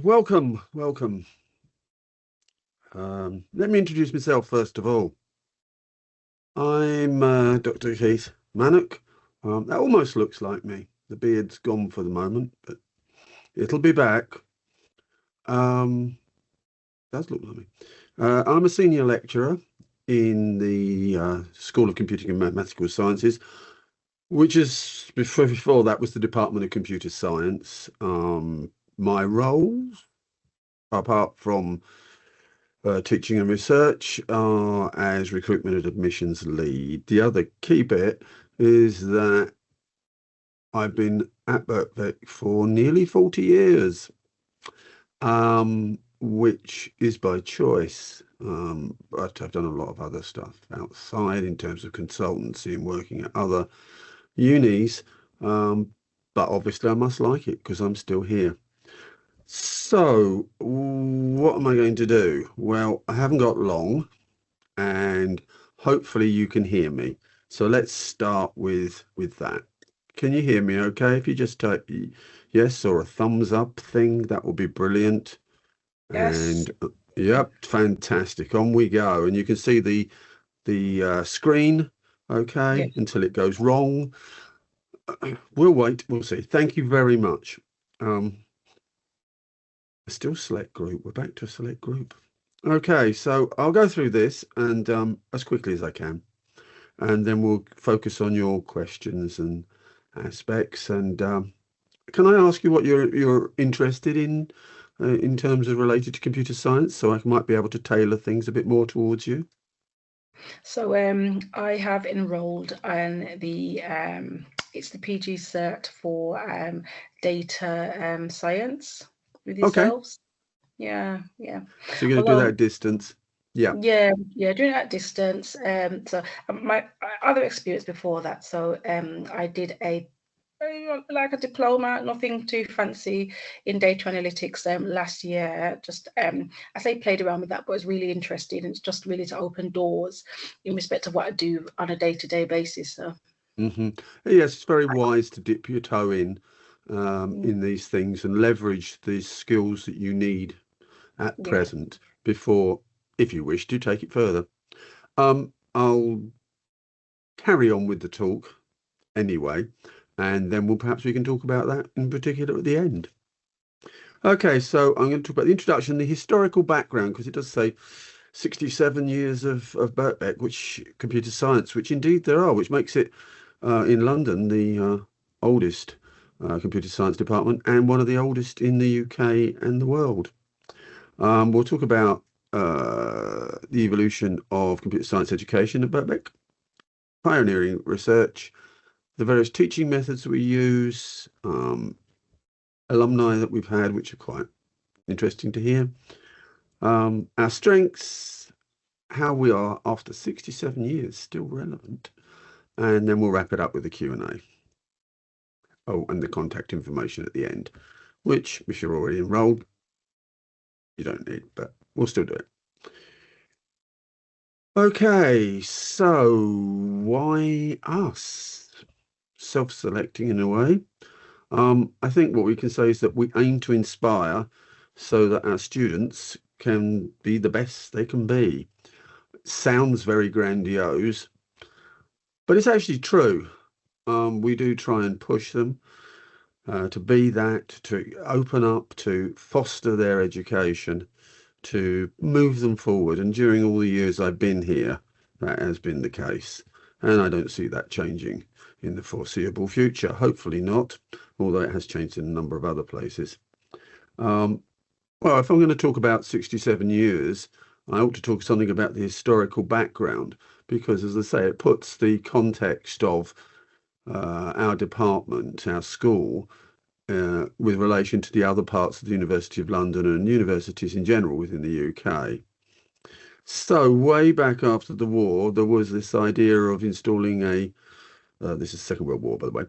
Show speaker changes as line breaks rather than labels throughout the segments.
welcome, welcome. Let me introduce myself first of all. I'm Dr. Keith Manock. That almost looks like me. The beard's gone for the moment, but it'll be back. Does look like me. I'm a senior lecturer in the School of Computing and Mathematical Sciences, which is before that was the Department of Computer Science. My roles, apart from teaching and research, as recruitment and admissions lead. The other key bit is that I've been at Birkbeck for nearly 40 years, which is by choice. But I've done a lot of other stuff outside in terms of consultancy and working at other unis. But obviously I must like it because I'm still here. So what am I going to do? Well, I haven't got long and hopefully you can hear me. So let's start with that. Can you hear me okay? If you just type yes or a thumbs up thing, that will be brilliant.
Yes.
And yep, fantastic. On we go. And you can see the screen, okay,
Yeah.
until it goes wrong. We'll wait, we'll see. Thank you very much. Still select group. We're back to a select group. Okay, so I'll go through this and as quickly as I can, and then we'll focus on your questions and aspects. And can I ask you what you're interested in terms of related to computer science, so I might be able to tailor things a bit more towards you?
So I have enrolled in the it's the PG Cert for data science with
Okay,
yourselves. Yeah, yeah.
so you're going to do that
Although
at distance. Yeah.
yeah, doing it at distance. So my other experience before that. So I did like a diploma, nothing too fancy in data analytics last year. Just I say played around with that, but it's really interesting and it's just really to open doors in respect of what I do on a day-to-day basis. So
Yes, it's very wise to dip your toe
mm,
in these things and leverage the skills that you need at
yeah.
present before, if you wish to take it further. I'll carry on with the talk anyway, and then perhaps we can talk about that in particular at the end. Okay, so I'm going to talk about the introduction, the historical background, because it does say 67 years of Birkbeck, which computer science, which indeed there are, which makes it in London the oldest computer science department and one of the oldest in the UK and the world. We'll talk about the evolution of computer science education at Birkbeck, pioneering research, the various teaching methods we use, alumni that we've had, which are quite interesting to hear, our strengths, how we are after 67 years still relevant, and then we'll wrap it up with the Q&A. Oh, and the contact information at the end, which if you're already enrolled, you don't need, but we'll still do it. Okay, so why us? Self-selecting in a way. I think what we can say is that we aim to inspire so that our students can be the best they can be. Sounds very grandiose, but it's actually true. We do try and push them to be that, to open up, to foster their education, to move them forward. And during all the years I've been here, that has been the case. And I don't see that changing in the foreseeable future. Hopefully not, although it has changed in a number of other places. Well, if I'm going to talk about 67 years, I ought to talk something about the historical background, because as I say, it puts the context of our department, our school, with relation to the other parts of the University of London and universities in general within the UK. So way back after the war, there was this idea of installing this is Second World War, by the way,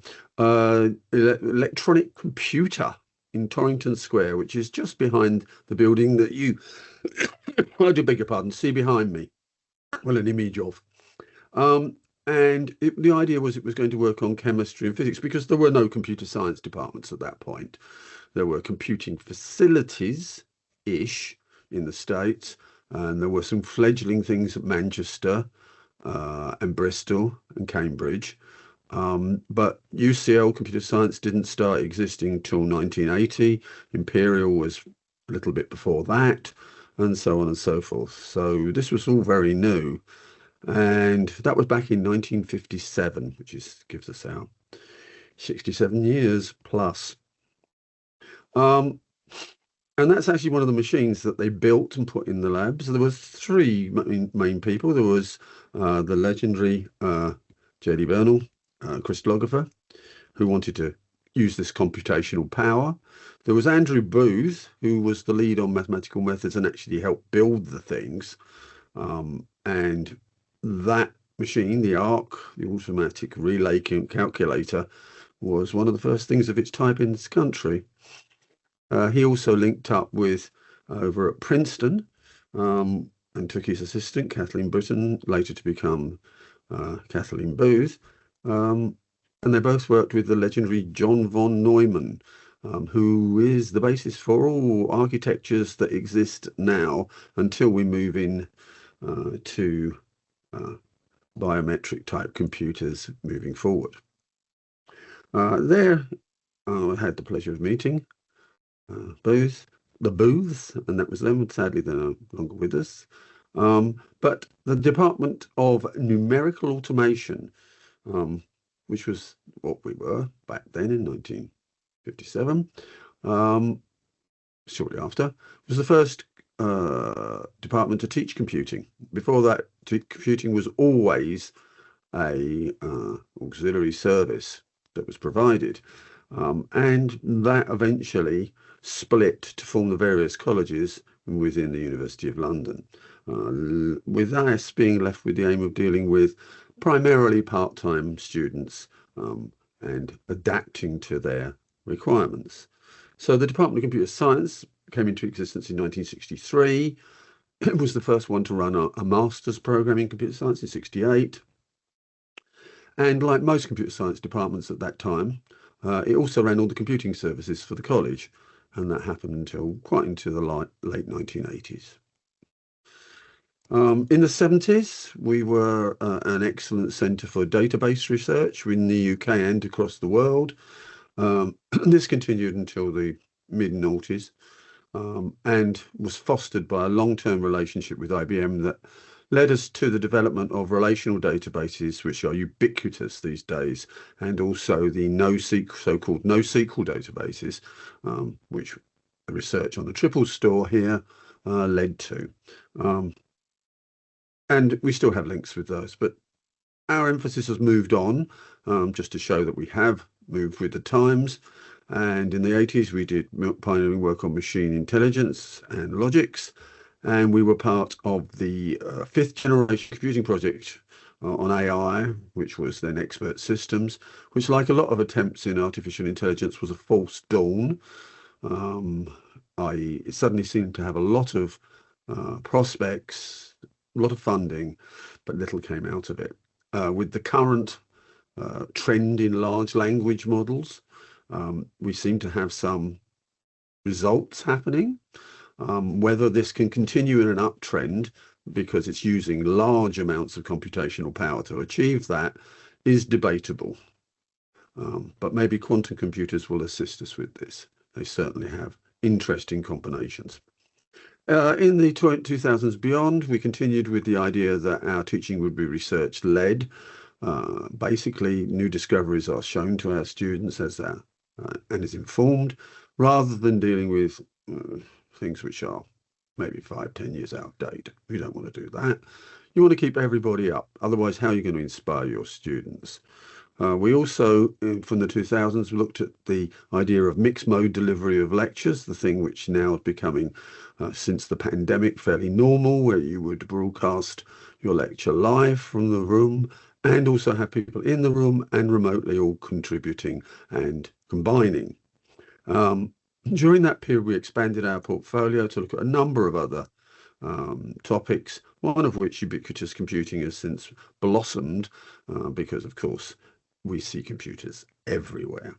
electronic computer in Torrington Square, which is just behind the building that you, I do beg your pardon, see behind me. Well, an image of. the idea was it was going to work on chemistry and physics because there were no computer science departments at that point. There were computing facilities-ish in the States, and there were some fledgling things at Manchester and Bristol and Cambridge. But UCL computer science didn't start existing until 1980. Imperial was a little bit before that, and so on and so forth. So this was all very new. And that was back in 1957, which gives us our 67 years plus. And that's actually one of the machines that they built and put in the labs. There were three main people. There was the legendary J.D. Bernal, crystallographer, who wanted to use this computational power. There was Andrew Booth, who was the lead on mathematical methods and actually helped build the things. And that machine, the ARC, the automatic relay calculator, was one of the first things of its type in this country. He also linked up with over at Princeton and took his assistant, Kathleen Britton, later to become Kathleen Booth. And they both worked with the legendary John von Neumann, who is the basis for all architectures that exist now until we move in to biometric type computers moving forward. There, I had the pleasure of meeting the Booths, and that was them. Sadly, they're no longer with us. But the Department of Numerical Automation, which was what we were back then in 1957, shortly after, was the first department to teach computing. Before that, computing was always a auxiliary service that was provided, and that eventually split to form the various colleges within the University of London, with us being left with the aim of dealing with primarily part-time students and adapting to their requirements. So the Department of Computer Science came into existence in 1963. It was the first one to run a master's program in computer science in 1968. And like most computer science departments at that time, it also ran all the computing services for the college. And that happened until quite into the late 1980s. In the 70s, we were an excellent centre for database research in the UK and across the world. This continued until the mid-noughties and was fostered by a long-term relationship with IBM that led us to the development of relational databases, which are ubiquitous these days, and also the so-called NoSQL databases, which the research on the Triple Store here led to. And we still have links with those, but our emphasis has moved on, just to show that we have moved with the times. And in the 80s, we did pioneering work on machine intelligence and logics. And we were part of the fifth generation computing project on AI, which was then Expert Systems, which, like a lot of attempts in artificial intelligence, was a false dawn. I.e., it suddenly seemed to have a lot of prospects, a lot of funding, but little came out of it. With the current trend in large language models, we seem to have some results happening. Whether this can continue in an uptrend because it's using large amounts of computational power to achieve that is debatable. But maybe quantum computers will assist us with this. They certainly have interesting combinations. In the 2000s beyond, we continued with the idea that our teaching would be research-led. Basically, new discoveries are shown to our students as and is informed, rather than dealing with things which are maybe 5-10 years out of date. You don't want to do that. You want to keep everybody up. Otherwise, how are you going to inspire your students? We also, from the 2000s, looked at the idea of mixed mode delivery of lectures, the thing which now is becoming, since the pandemic, fairly normal, where you would broadcast your lecture live from the room and also have people in the room and remotely all contributing and combining. During that period, we expanded our portfolio to look at a number of other topics, one of which ubiquitous computing has since blossomed because, of course, we see computers everywhere.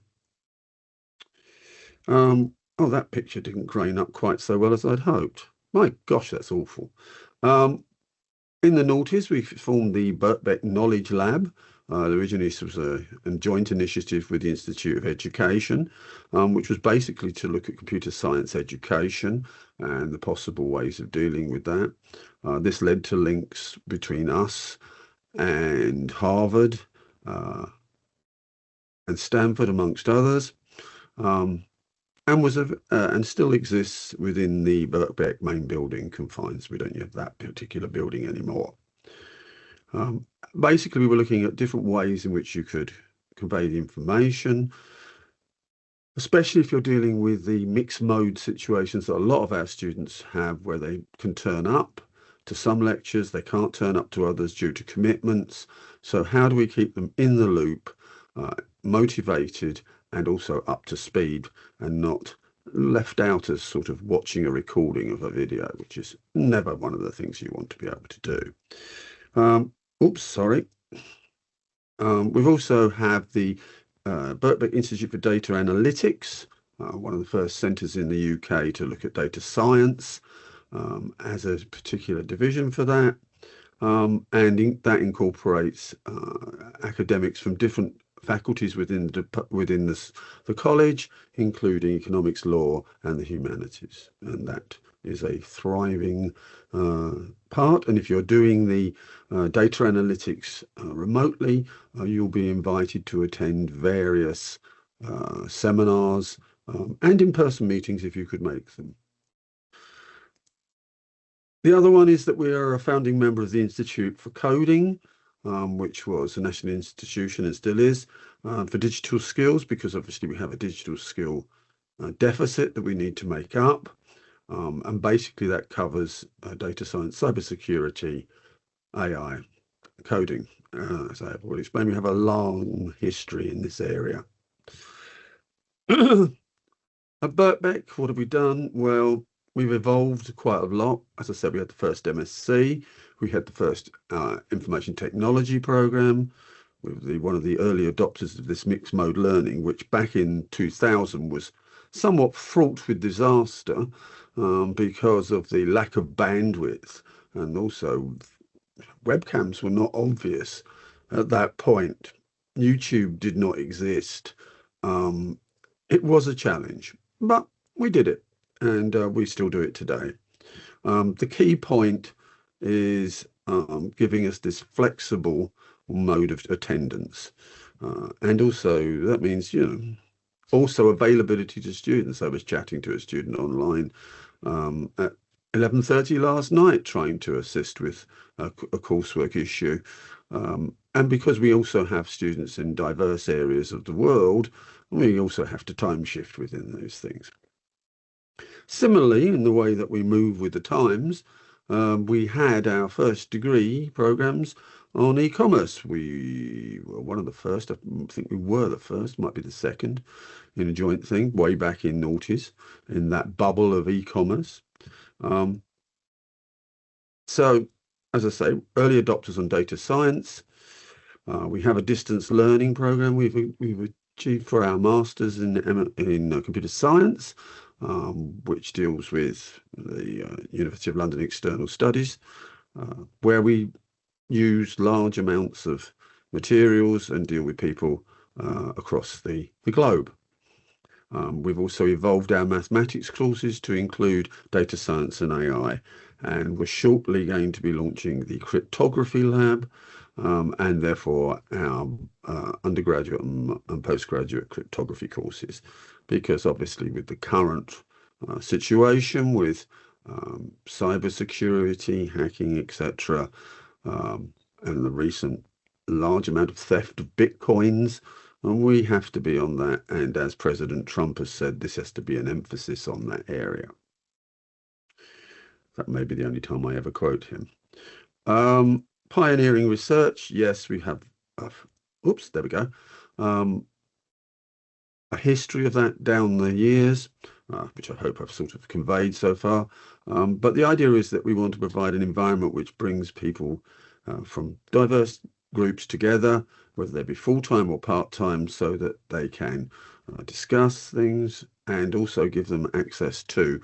Oh, that picture didn't grain up quite so well as I'd hoped. My gosh, that's awful. In the noughties, we formed the Birkbeck Knowledge Lab. Originally, this was a joint initiative with the Institute of Education, which was basically to look at computer science education and the possible ways of dealing with that. This led to links between us and Harvard and Stanford, amongst others, and still exists within the Birkbeck main building confines. We don't have that particular building anymore. Basically, we were looking at different ways in which you could convey the information, especially if you're dealing with the mixed mode situations that a lot of our students have, where they can turn up to some lectures, they can't turn up to others due to commitments. So how do we keep them in the loop, motivated, and also up to speed, and not left out as sort of watching a recording of a video, which is never one of the things you want to be able to do. Oops, sorry. We've also have the Birkbeck Institute for Data Analytics, one of the first centres in the UK to look at data science as a particular division for that. And that incorporates academics from different faculties within the college, including economics, law, and the humanities. And that is a thriving part. And if you're doing the data analytics remotely, you'll be invited to attend various seminars and in-person meetings if you could make them. The other one is that we are a founding member of the Institute for Coding, which was a national institution and still is, for digital skills, because obviously we have a digital skill deficit that we need to make up. And basically that covers data science, cybersecurity, AI, coding. As I have already explained, we have a long history in this area. At Birkbeck, what have we done? Well, we've evolved quite a lot. As I said, we had the first MSc, we had the first information technology program, with one of the early adopters of this mixed mode learning, which back in 2000 was somewhat fraught with disaster because of the lack of bandwidth, and also webcams were not obvious at that point. YouTube did not exist. It was a challenge, but we did it, and we still do it today. The key point is giving us this flexible mode of attendance, and also that means, you know, also availability to students. I was chatting to a student online at 11:30 last night, trying to assist with a coursework issue. And because we also have students in diverse areas of the world, we also have to time shift within those things. Similarly, in the way that we move with the times, we had our first degree programs on e-commerce. We were one of the first, I think we were the first, might be the second, in a joint thing way back in noughties, in that bubble of e-commerce. So, as I say, early adopters on data science. We have a distance learning program we've achieved for our masters in computer science, which deals with the University of London External Studies, where we use large amounts of materials and deal with people across the globe. We've also evolved our mathematics courses to include data science and AI, and we're shortly going to be launching the cryptography lab, and therefore our undergraduate and postgraduate cryptography courses, because obviously with the current situation with cybersecurity, hacking, etc., and the recent large amount of theft of bitcoins, and we have to be on that. And as President Trump has said, this has to be an emphasis on that area. That may be the only time I ever quote him. Pioneering research, yes, we have, there we go, a history of that down the years. which I hope I've sort of conveyed so far. But the idea is that we want to provide an environment which brings people from diverse groups together, whether they be full-time or part-time, so that they can discuss things and also give them access to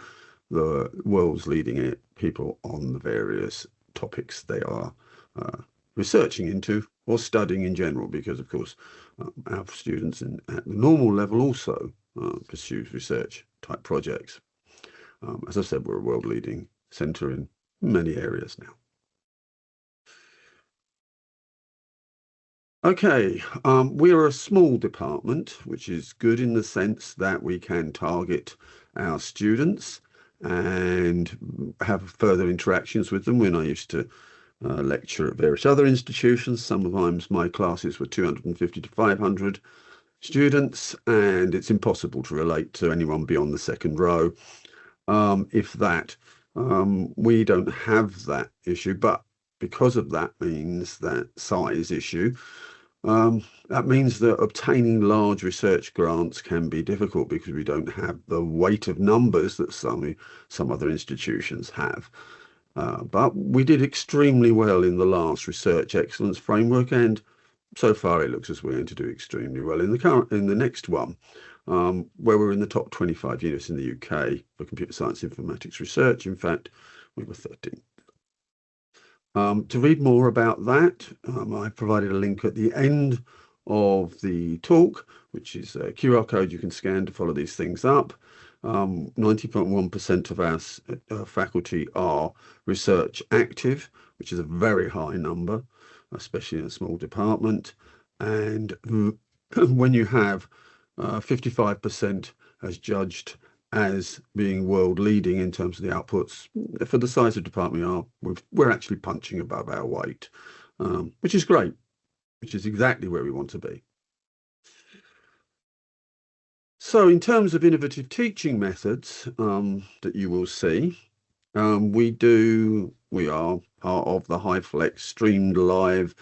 the world's leading people on the various topics they are researching into or studying in general, because of course our students at the normal level also pursue research type projects. As I said, we're a world leading centre in many areas now. Okay, we are a small department, which is good in the sense that we can target our students and have further interactions with them. When I used to lecture at various other institutions, sometimes my classes were 250 to 500 students, and it's impossible to relate to anyone beyond the second row. If that, we don't have that issue, but because of that means that size issue, that means that obtaining large research grants can be difficult because we don't have the weight of numbers that some other institutions have. But we did extremely well in the last Research Excellence Framework, and so far it looks as we're going to do extremely well in the next one, where we're in the top 25 units in the UK for computer science informatics research. In fact, we were 13th. To read more about that, I've provided a link at the end of the talk, which is a QR code you can scan to follow these things up. 90.1% of our faculty are research active, which is a very high number, especially in a small department. And when you have 55% as judged as being world leading in terms of the outputs, for the size of department we're actually punching above our weight, which is great, which is exactly where we want to be. So in terms of innovative teaching methods that you will see, we are part of the HyFlex streamed live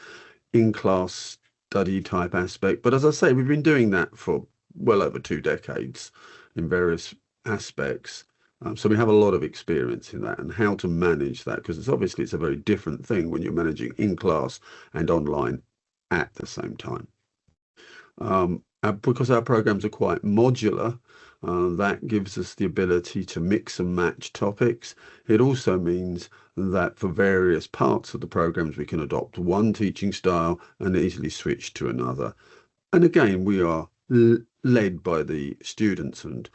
in-class study type aspect. But as I say, we've been doing that for well over 2 decades in various aspects. So we have a lot of experience in that and how to manage that, because it's a very different thing when you're managing in class and online at the same time. Because our programs are quite modular, that gives us the ability to mix and match topics. It also means that for various parts of the programs we can adopt one teaching style and easily switch to another. And again, we are led by the students and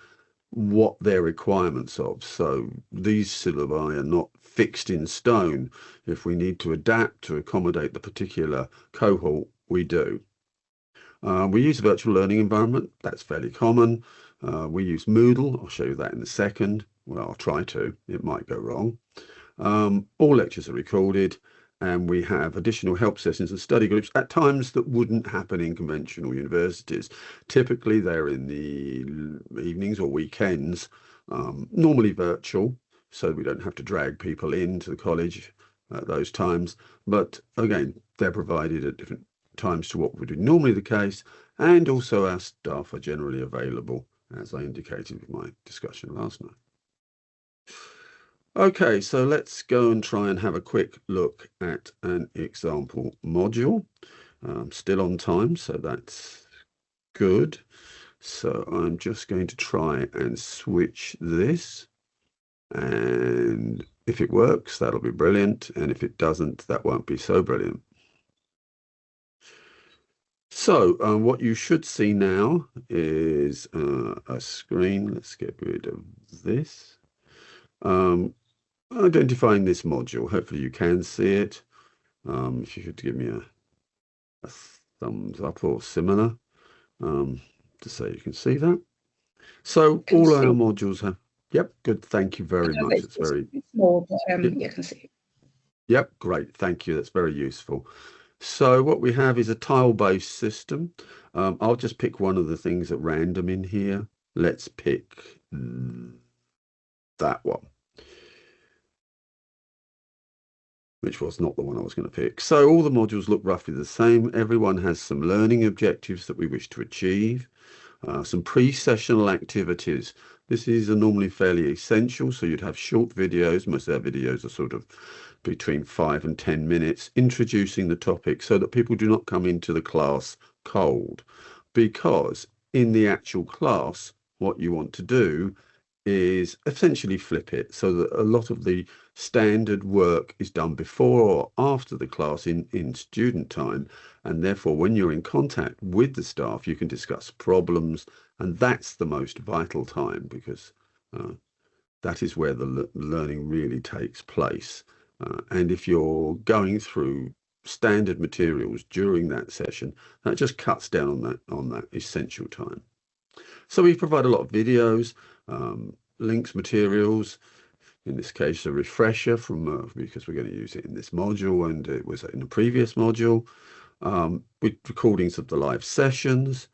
what their requirements of. So these syllabi are not fixed in stone. If we need to adapt to accommodate the particular cohort, we do. We use a virtual learning environment. That's fairly common. We use Moodle. I'll show you that in a second. Well, I'll try to. It might go wrong. All lectures are recorded, and we have additional help sessions and study groups at times that wouldn't happen in conventional universities. Typically, they're in the evenings or weekends, normally virtual, so we don't have to drag people into the college at those times. But again, they're provided at different times to what would be normally the case, and also our staff are generally available, as I indicated with my discussion last night. Okay, so let's go and try and have a quick look at an example module. Still on time, so that's good. So I'm just going to try and switch this, and if it works, that'll be brilliant, and if it doesn't, that won't be so brilliant. So what you should see now is a screen. Let's get rid of this. Identifying this module. Hopefully you can see it. If you could give me a thumbs up or similar to say you can see that. So all our modules have. Yep, good. Thank you very much. It's very
small, but you can see.
Yep, great. Thank you. That's very useful. So what we have is a tile-based system. I'll just pick one of the things at random in here. Let's pick that one, which was not the one I was going to pick. So all the modules look roughly the same. Everyone has some learning objectives that we wish to achieve, some pre-sessional activities These are normally fairly essential, so you'd have short videos. Most of their videos are sort of between 5 and 10 minutes, introducing the topic so that people do not come into the class cold. Because in the actual class, what you want to do is essentially flip it so that a lot of the standard work is done before or after the class in student time, and therefore when you're in contact with the staff you can discuss problems, and that's the most vital time, because that is where the learning really takes place. And if you're going through standard materials during that session, that just cuts down on that essential time. So we provide a lot of videos, links, materials. In this case, a refresher from because we're going to use it in this module, and it was in the previous module, with recordings of the live sessions,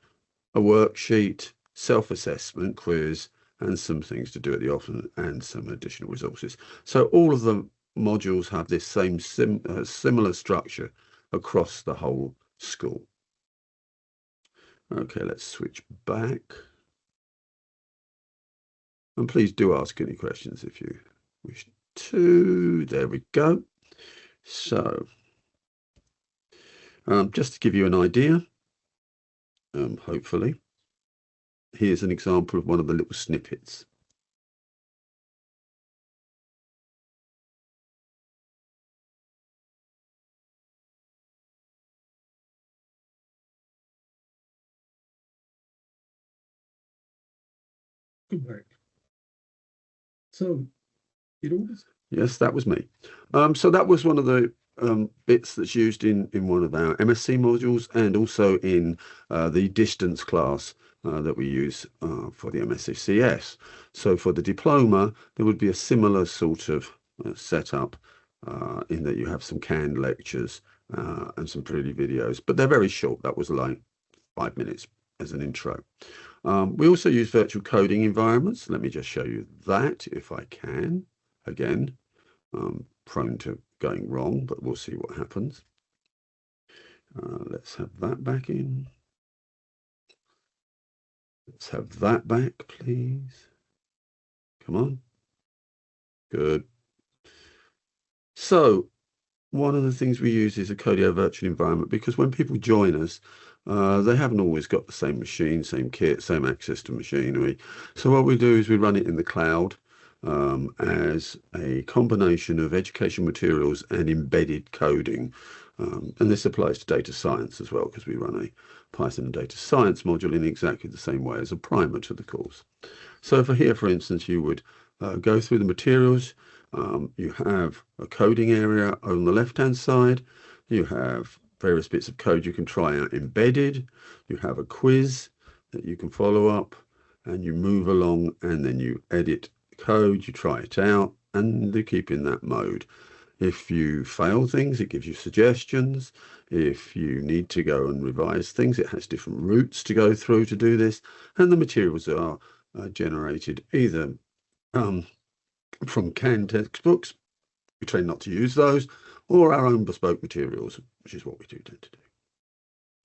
a worksheet, self-assessment quiz, and some things to do at the office, and some additional resources. So all of the modules have this same similar structure across the whole school. Okay, let's switch back. And please do ask any questions if you wish to. There we go. So, just to give you an idea, hopefully, here's an example of one of the little snippets.
Good work. So,
yes, that was me. So that was one of the bits that's used in one of our MSc modules, and also in the distance class that we use for the MSc-CS. So for the diploma, there would be a similar sort of setup in that you have some canned lectures and some pretty videos, but they're very short. That was like 5 minutes as an intro. We also use virtual coding environments. Let me just show you that if I can. Again, prone to going wrong, but we'll see what happens. Let's have that back in. Let's have that back, please. Come on. Good. So one of the things we use is a Codio virtual environment, because when people join us, they haven't always got the same machine, same kit, same access to machinery. So what we do is we run it in the cloud as a combination of education materials and embedded coding. And this applies to data science as well, because we run a Python and data science module in exactly the same way as a primer to the course. So for here, for instance, you would go through the materials. You have a coding area on the left-hand side. You have various bits of code you can try out embedded. You have a quiz that you can follow up, and you move along, and then you edit code, you try it out, and you keep in that mode. If you fail things, it gives you suggestions. If you need to go and revise things, it has different routes to go through to do this. And the materials are generated either from canned textbooks, we try not to use those, or our own bespoke materials, which is what we do tend to do.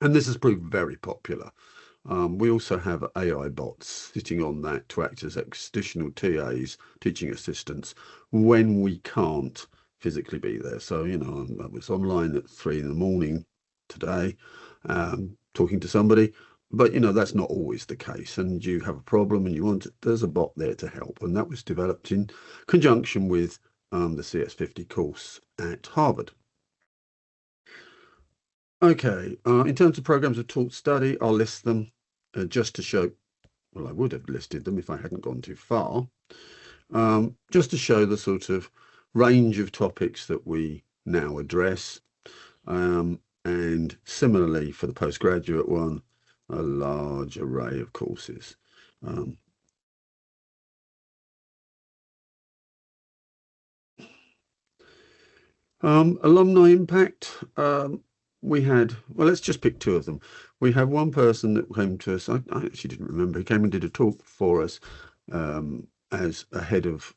And this has proved very popular. We also have AI bots sitting on that to act as additional TAs, teaching assistants, when we can't physically be there. So, you know, I was online at 3 in the morning today, talking to somebody, but, you know, that's not always the case. And you have a problem and you want it, there's a bot there to help. And that was developed in conjunction with the CS50 course at Harvard. Okay, in terms of programs of taught study, I'll list them just to show, well, I would have listed them if I hadn't gone too far, just to show the sort of range of topics that we now address. And similarly for the postgraduate one, a large array of courses. Alumni impact, we had, well, let's just pick 2 of them. We have one person that came to us, I actually didn't remember, he came and did a talk for us as a head of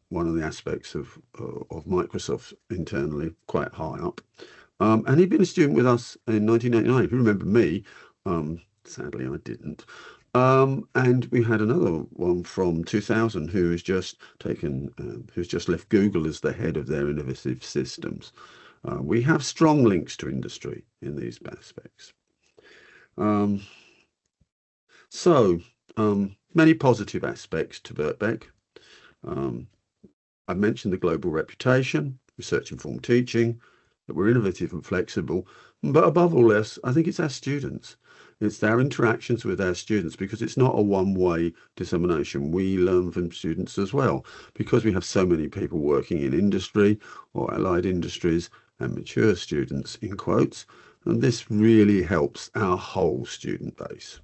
one of the aspects of Microsoft internally, quite high up. And he'd been a student with us in 1989. If you remember me, sadly I didn't. And we had another one from 2000 who has just who's just left Google as the head of their innovative systems. We have strong links to industry in these aspects. Many positive aspects to Birkbeck. I mentioned the global reputation, research-informed teaching, that we're innovative and flexible, but above all else, I think it's our students. It's our interactions with our students, because it's not a one-way dissemination. We learn from students as well, because we have so many people working in industry or allied industries and mature students, in quotes, and this really helps our whole student base.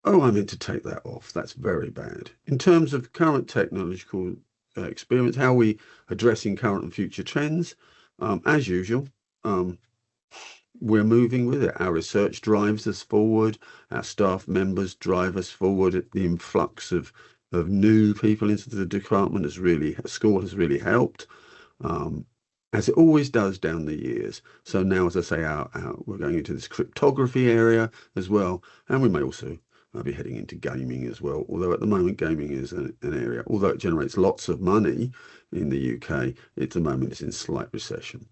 Oh, I meant to take that off. That's very bad. In terms of current technological experience, how are we addressing current and future trends? As usual, we're moving with it. Our research drives us forward. Our staff members drive us forward. The influx of new people into the department school has really helped, as it always does down the years. So now, as I say, we're going into this cryptography area as well, and we may also be heading into gaming as well, although at the moment gaming is an area, although it generates lots of money in the UK, at the moment it's in slight recession.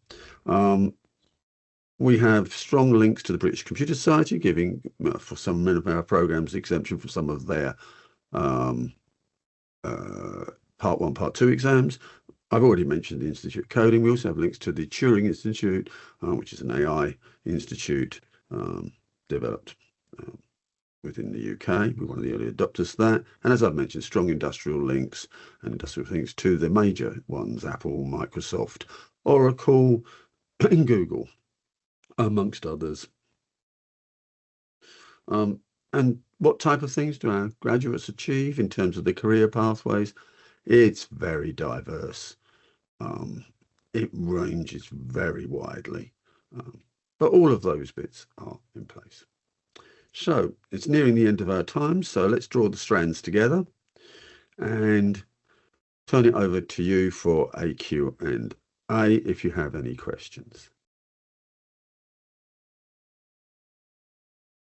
We have strong links to the British Computer Society, giving for some of our programs exemption for some of their Part 1, Part 2 exams. I've already mentioned the Institute of Coding. We also have links to the Turing Institute, which is an AI institute developed within the UK. We're one of the early adopters to that. And as I've mentioned, strong industrial links and industrial links to the major ones, Apple, Microsoft, Oracle, and Google, amongst others. And what type of things do our graduates achieve in terms of the career pathways? It's very diverse. It ranges very widely, but all of those bits are in place. So it's nearing the end of our time, so let's draw the strands together and turn it over to you for a Q&A if you have any questions.